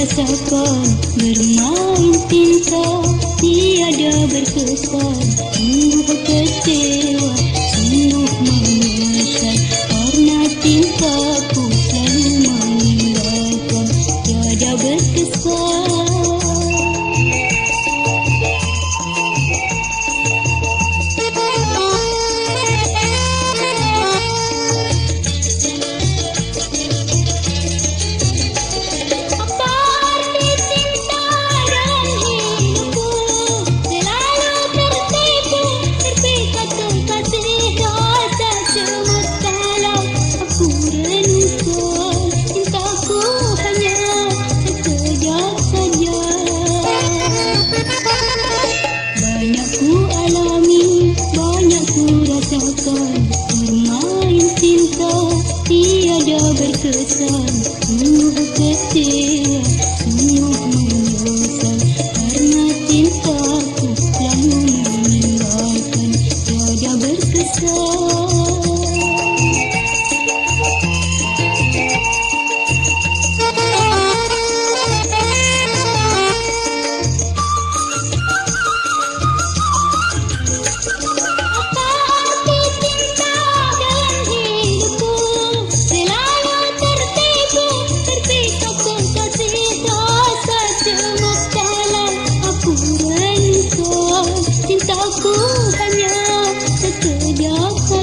rasakan bermain cinta tiada berkesan, sungguh kecewa, sungguh menyesal karena cintaku selalu meninggalkan tiada berkesan. bosan bermain cinta tiada berkesan. Sungguh kecewa, sungguh menyesal karena cintaku lalu meninggalkan tiada berkesan. Cintaku hanya sekejap.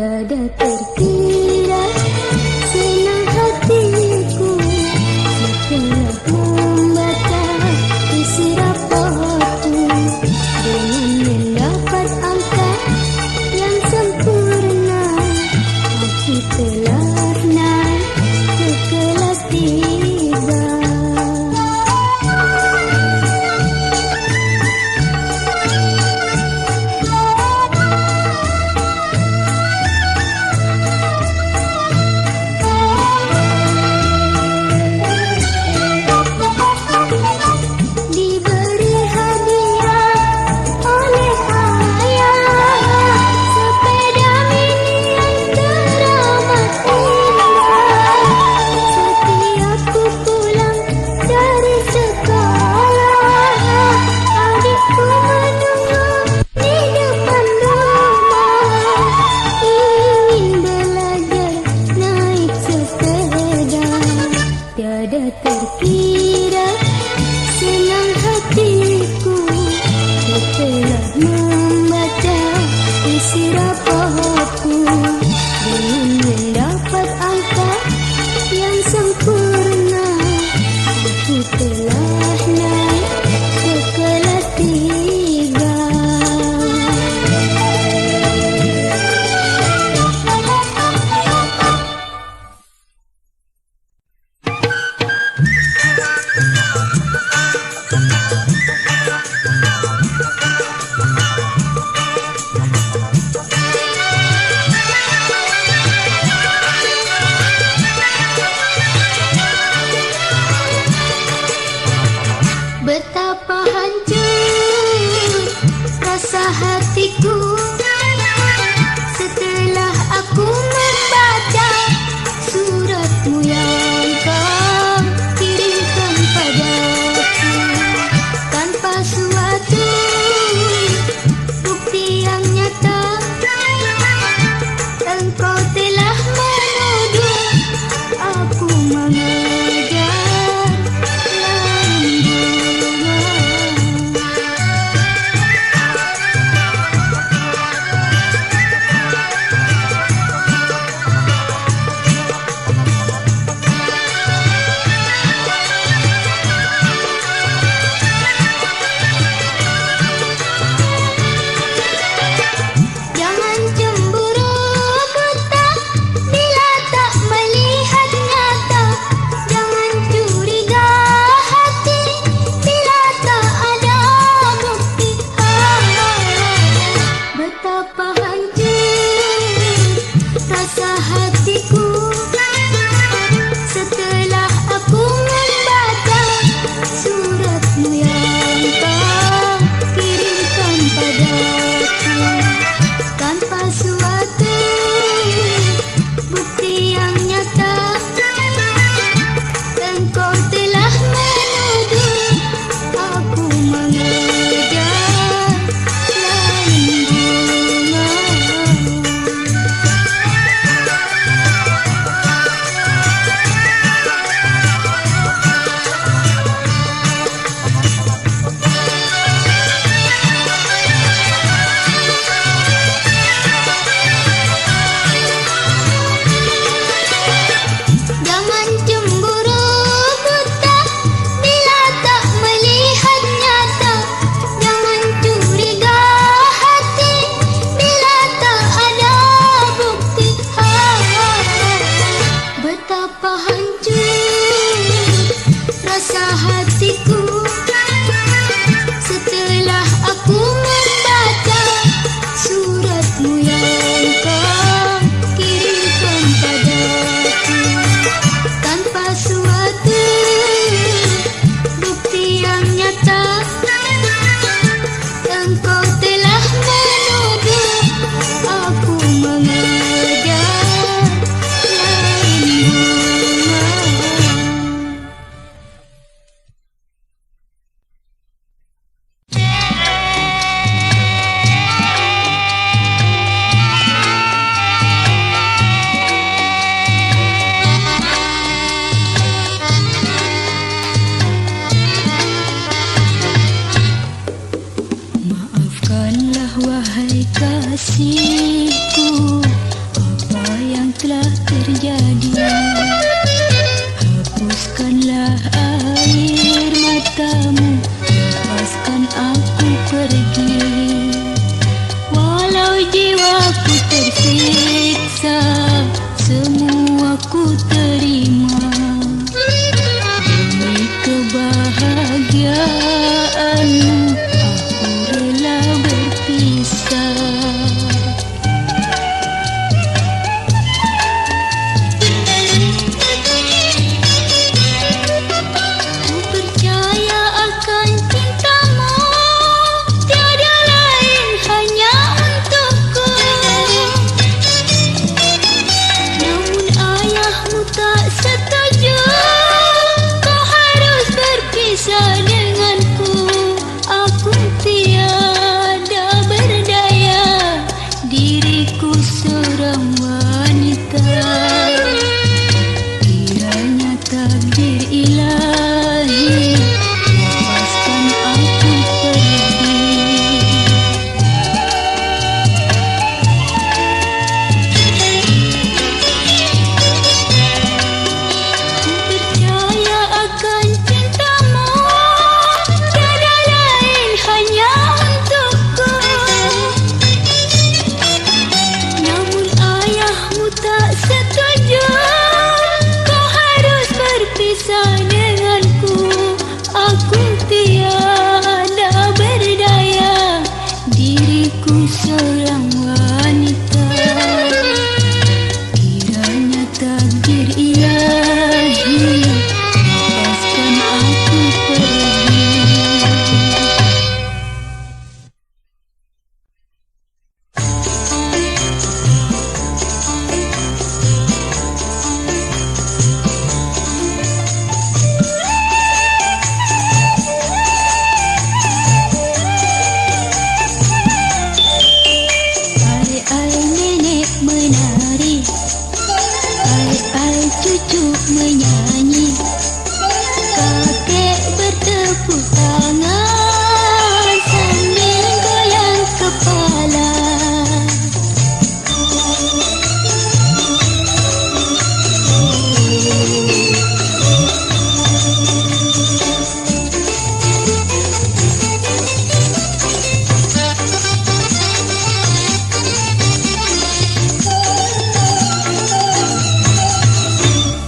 Tiada terkira senang hatiku setelah membaca isi raportu dengan mendapat angka yang sempurna. Aku telah naik ke kelas 3. Tiada terkira senang hatiku setelah membaca isi raportku dengan mendapat angka yang sempurna. Aku telah naik ke kelas 3. Betapa hancur rasa hatiku setelah aku membaca suratmu yang kau kirimkan padaku tanpa suatu bukti yang nyata. Engkau telah menuduh aku mengejar seorang wanita. Kiranya takdir ilahi lepaskan aku pergi. Percaya akan cintamu, tiada lain hanya untukku. Namun ayahmu tak setuju, kau harus berpisah denganku. Aku tiada berdaya, diriku seorang wanita. Kiranya takdir ilahi lepaskan aku pergi. Ai-ai nenek menari, ai-ai cucu menyanyi, kakek bertepuk tangan sambil goyang kepala.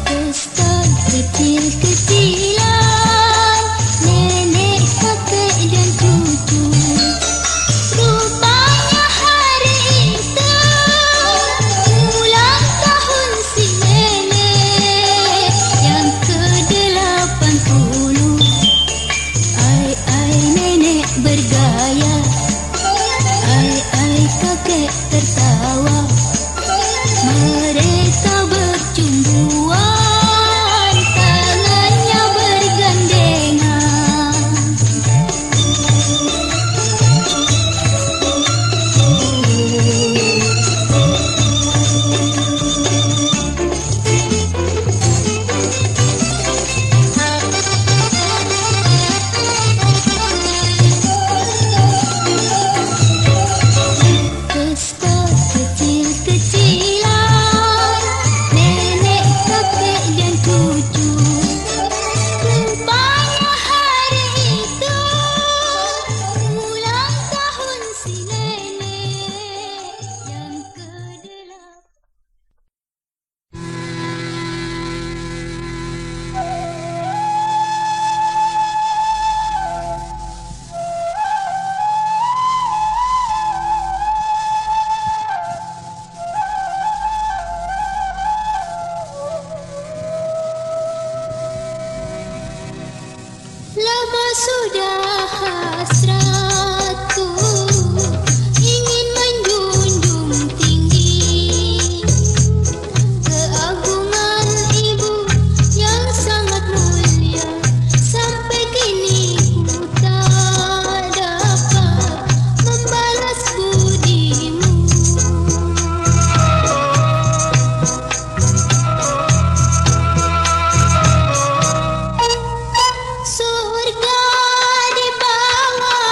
Pesta kecil-kecilan, nenek, kakek dan cucu. Rupanya hari itu ulang tahun si nenek yang ke-80. Ai-ai nenek bergaya, ai-ai kakek tertawa. Mereka bercumbuan, tangannya bergandengan. Pesta kecil-kecilan, nenek, kakek dan cucu. Rupanya hari itu ulang tahun si nenek yang ke-8. Lama sudah hasratku ingin menjunjung tinggi keagungan ibu yang sangat mulia. Sampai kini ku tak dapat membalas budimu. Surga di bawah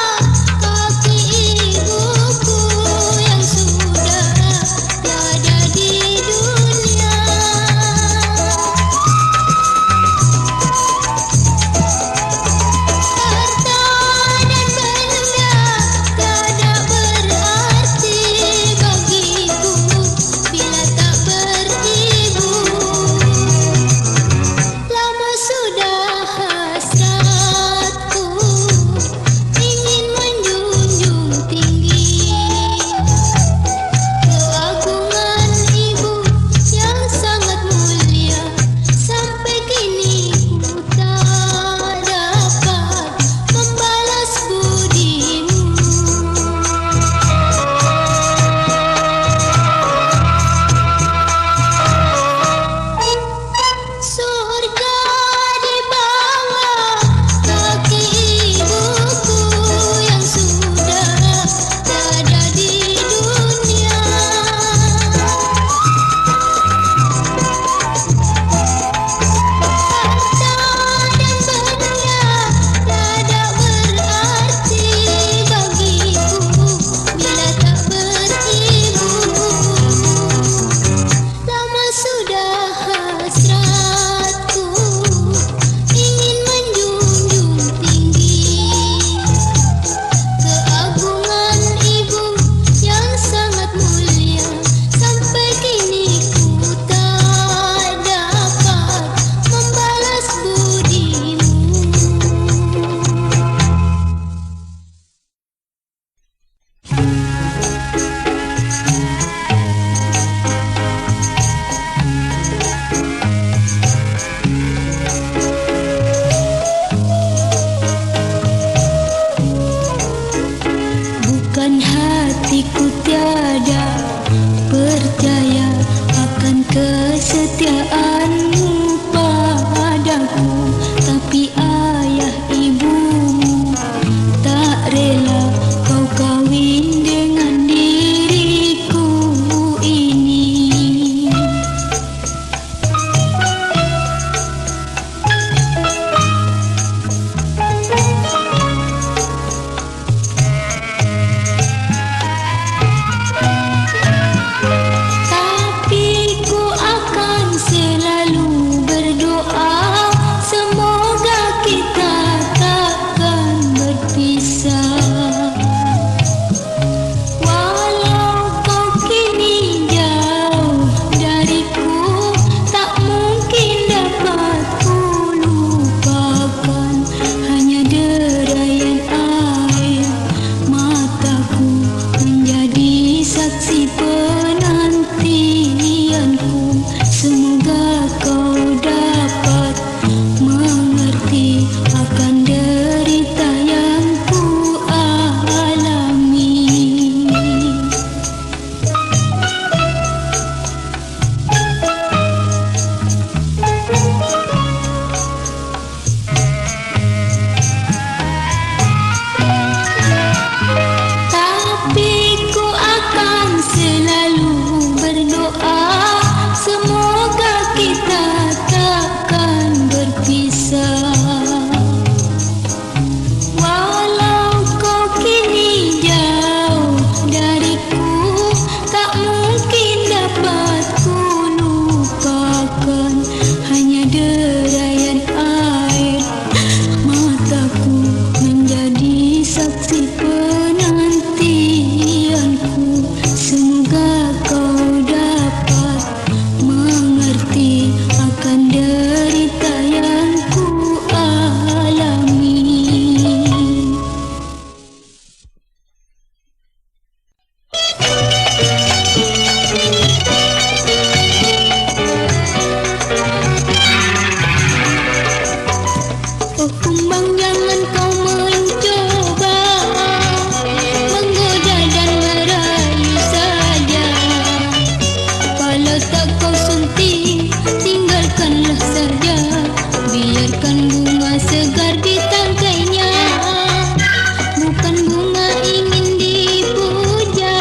Kalau tak kau sunting, tinggalkanlah saja. Biarkan bunga segar di tangkainya. Bukan bunga ingin dipuja,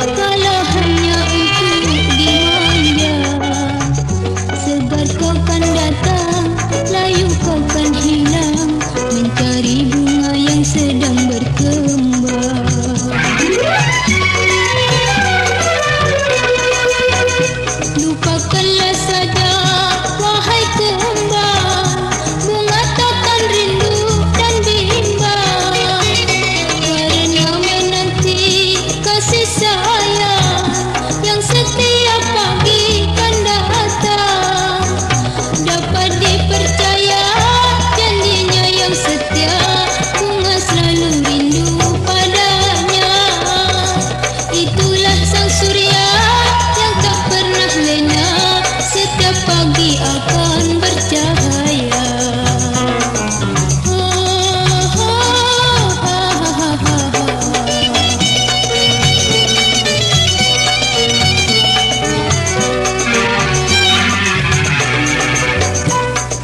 kalau hanya untuk dimanja. Segar kau kan datang, layu kau kan hilang, mencari bunga yang sedang berkembang. Lupakanlah saja, wahai kembang, bunga takkan rindu dan bimbang. Karena menanti kasih sayang yang setiap pagi kan datang. Dapat dipercaya janjinya yang setia, bunga selalu rindu padanya. Itulah sang surya yang tak pernah lena, setiap pagi akan bercahaya.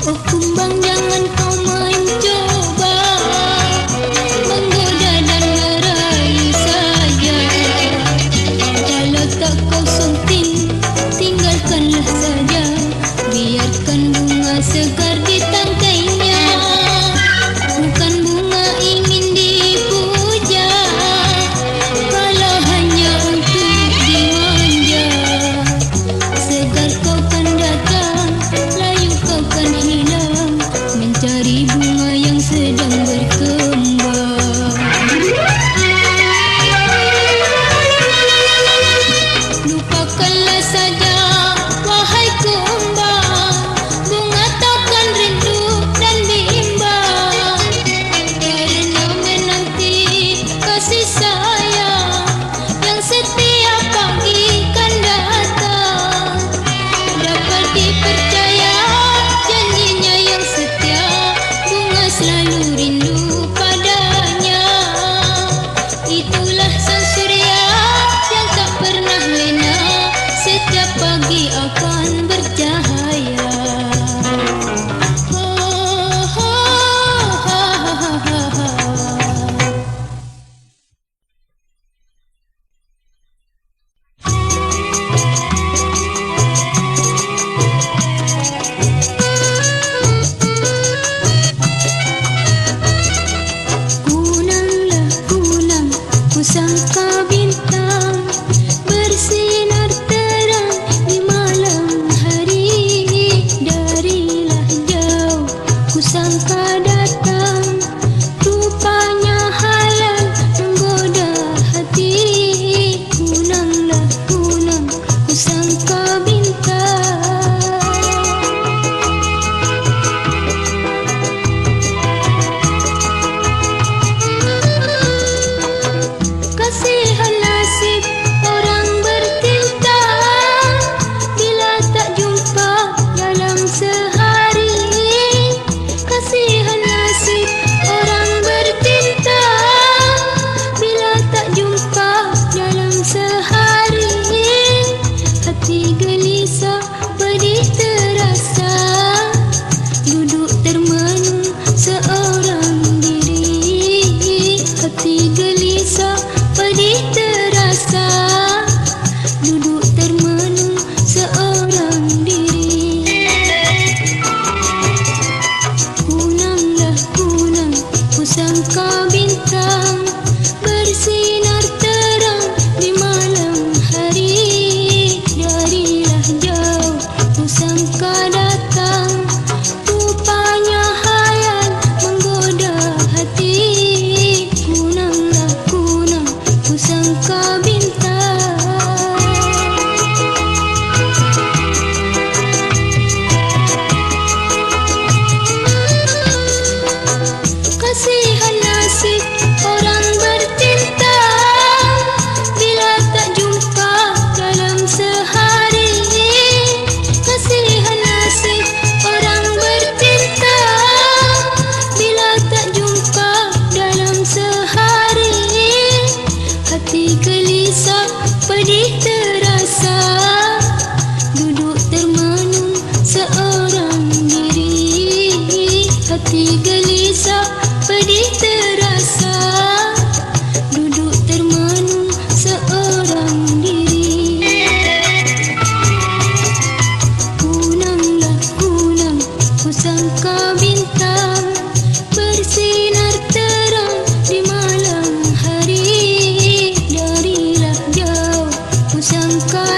Oh kumbang, jangan kau mencoba menggoda dan merayu saja. Kalau tak kau sunting, tinggalkanlah saja. Biarkan bunga segar di tangkainya. Bukan bunga ingin dipuja, kalau hanya untuk dimanja. Segar kau kan datang, layu kau kan hilang, mencari bunga yang sedang berkembang. Lupakanlah saja, wahai kembang, bunga takkan rindu dan bimbang. Karena menanti kasih sayang yang setiap pagi kan datang. Dapat dipercaya janjinya yang setia, bunga selalu rindu padanya. Itulah sang surya yang tak pernah lena, setiap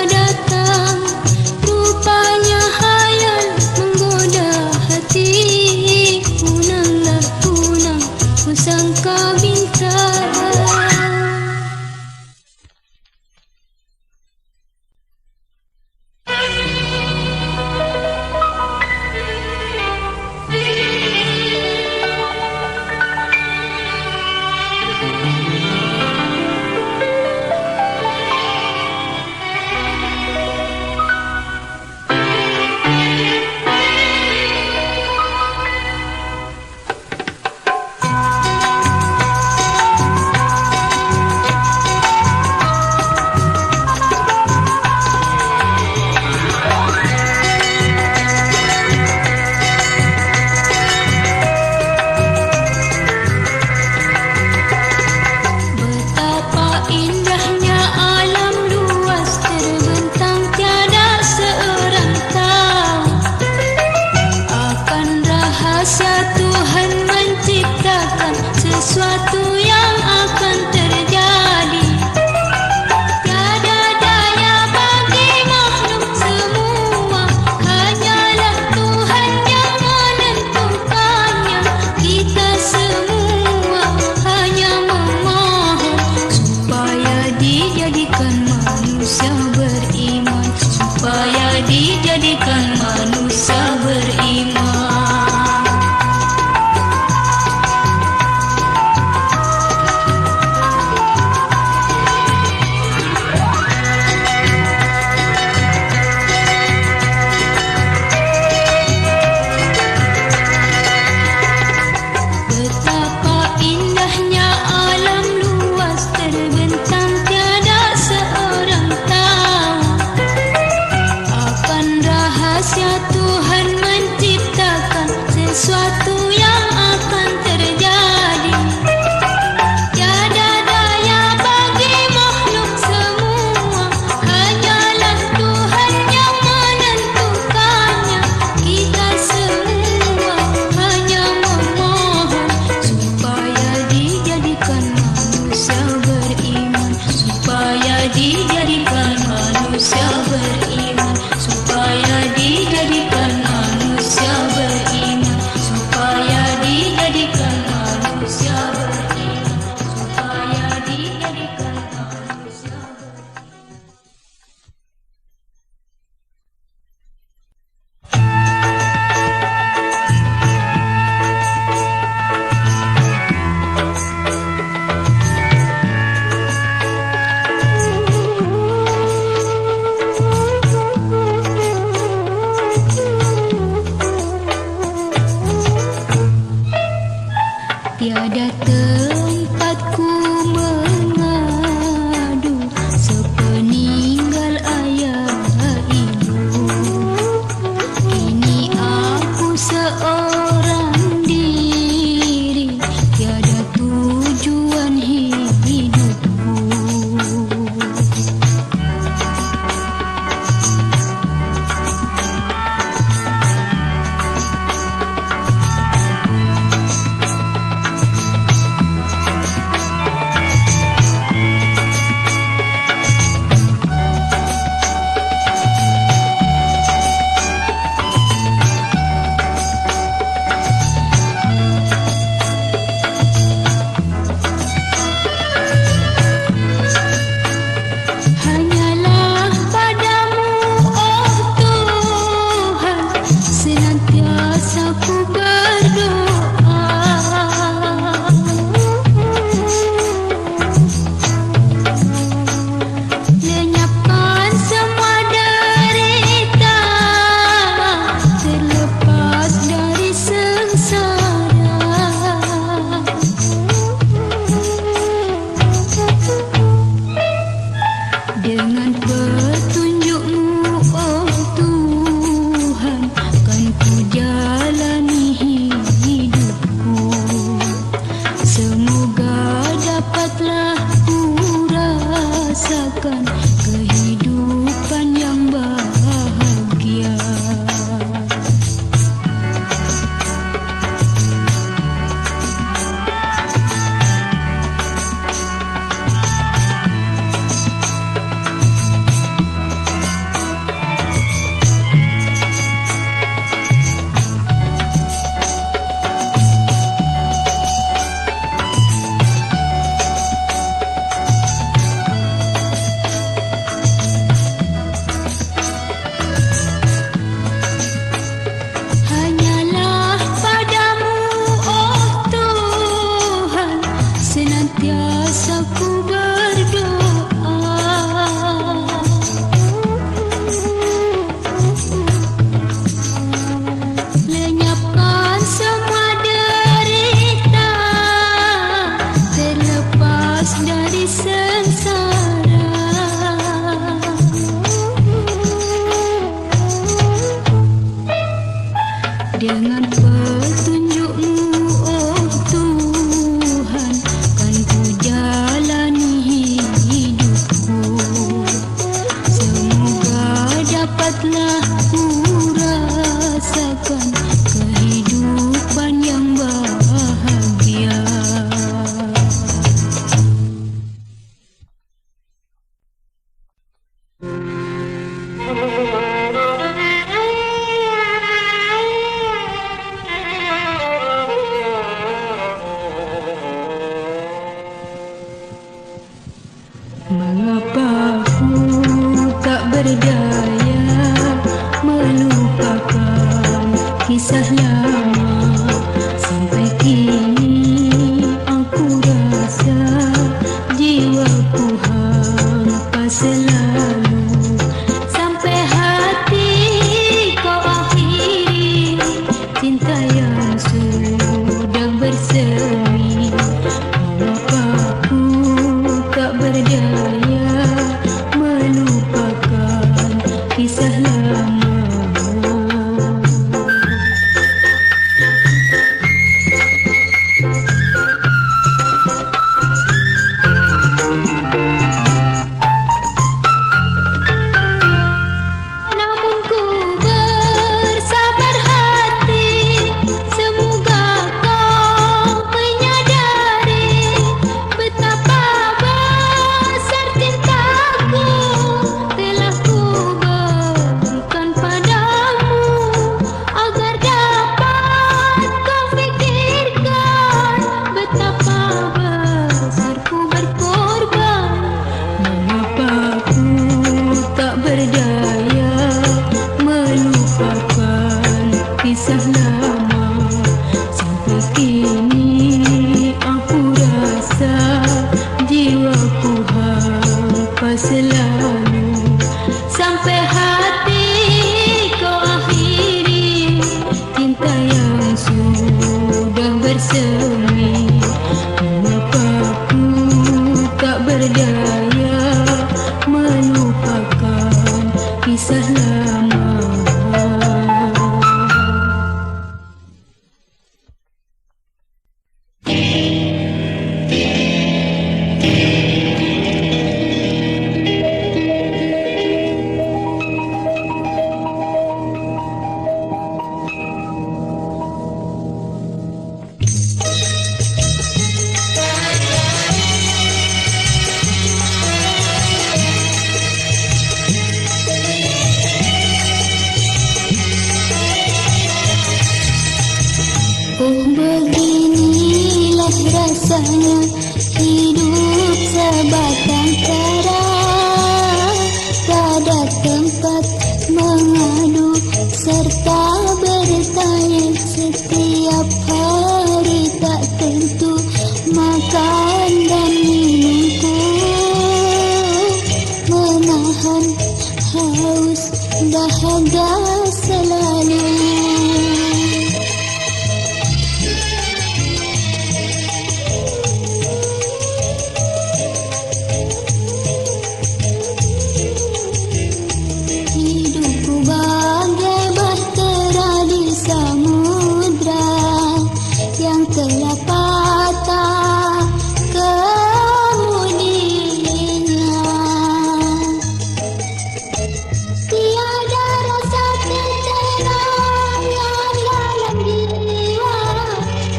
datang, rupanya hayal menggoda hati. Punanglah punang, kusangka bintang. Sesuatu yang akan terjadi, tiada daya bagi makhluk semua, hanyalah Tuhan yang menentukannya. Kita semua hanya memohon supaya dijadikan manusia beriman, supaya dijadikan manusia beriman. Tuhan menciptakan sesuatu yang akan terjadi, tiada daya bagi makhluk semua, hanyalah Tuhan yang menentukannya. Kita semua hanya memohon supaya dijadikan manusia beriman, supaya dijadikan manusia beriman, supaya dijadikan manusia beriman, supaya dijadikan manusia beriman, supaya dijadikan manusia beriman. Dengan petunjuk-Mu, oh Tuhan, kan ku jalani hidupku. Semoga dapatlah ku rasakan kehidupan yang bahagia. Mengapa ku tak berdaya melupakan kisah lama? Sampai kini aku rasa jiwaku hampa selalu. Sampai hati kau akhiri cinta yang sudah bersemi. Mengapa ku tak berdaya melupakan kisah lama? Namun ku bersabar hati, semoga kau menyadari betapa besar cintaku telah ku berikan padamu, agar dapat kau fikirkan betapa besar ku berkorban. Mengapa ku tak berdaya melupakan kisah lama? Sampai kini aku rasa jiwaku hampa selalu. Sampai hati kau akhiri cinta yang sudah bersemi. Mengapa ku tak berdaya melupakan kisah lama? Oh, beginilah rasanya hidup sebatang kara. Tiada tempat mengadu serta bertanya. Setiap hari tak tentu makan dan minumku. Menahan haus dahaga selalu. Hidupku bagai bahtera di samudra yang telah patah kemudinya. Tiada rasa tenteram yang dalam jiwa,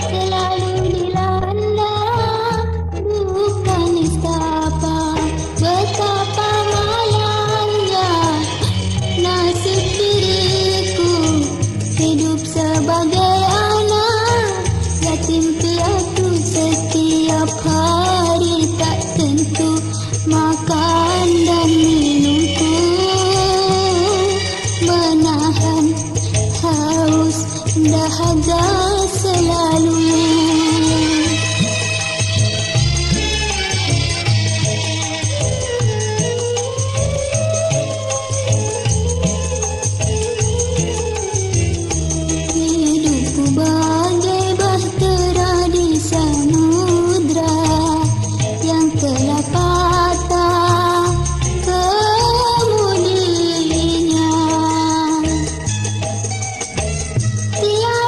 selalu dilanda bukan nestapa. Betapa malangnya nasib diriku, hidup sebagai anak yatim piatu. Setiap hari tak tentu makan dan minumku. Menahan haus dahaga selalu. Hidupku bagai bahtera di samudra yang telah patah kemudinya. Tiada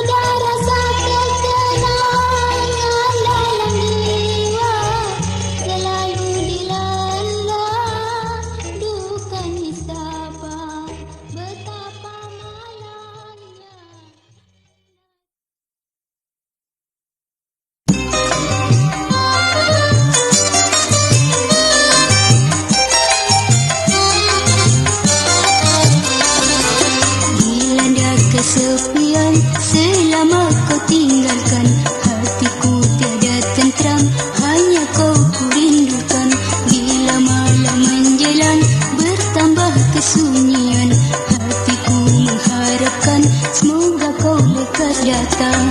kesepian selama kau tinggalkan. Hatiku tiada tentram, hanya kau ku rindukan. Bila malam menjelang, bertambah kesunyian. Hatiku mengharapkan, semoga kau lekas datang.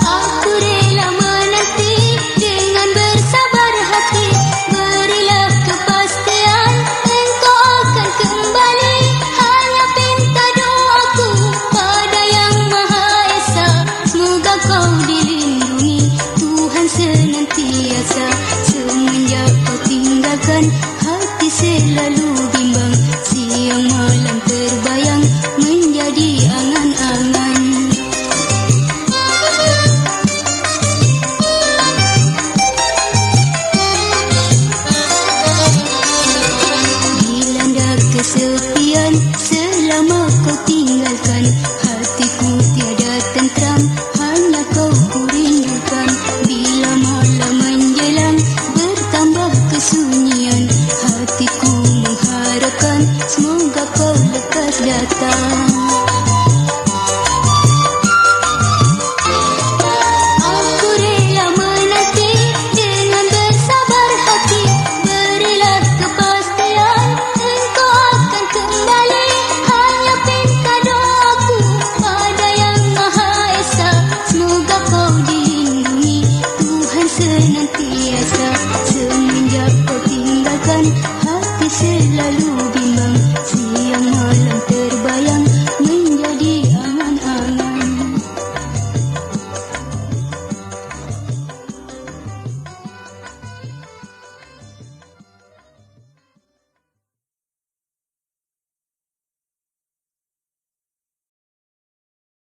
Aku rela menanti dengan bersabar hati. Berilah kepastian engkau akan kembali. Hanya pinta doaku pada Yang Maha Esa, semoga kau dilindungi Tuhan senantiasa. Semenjak kau tinggalkan, hati selalu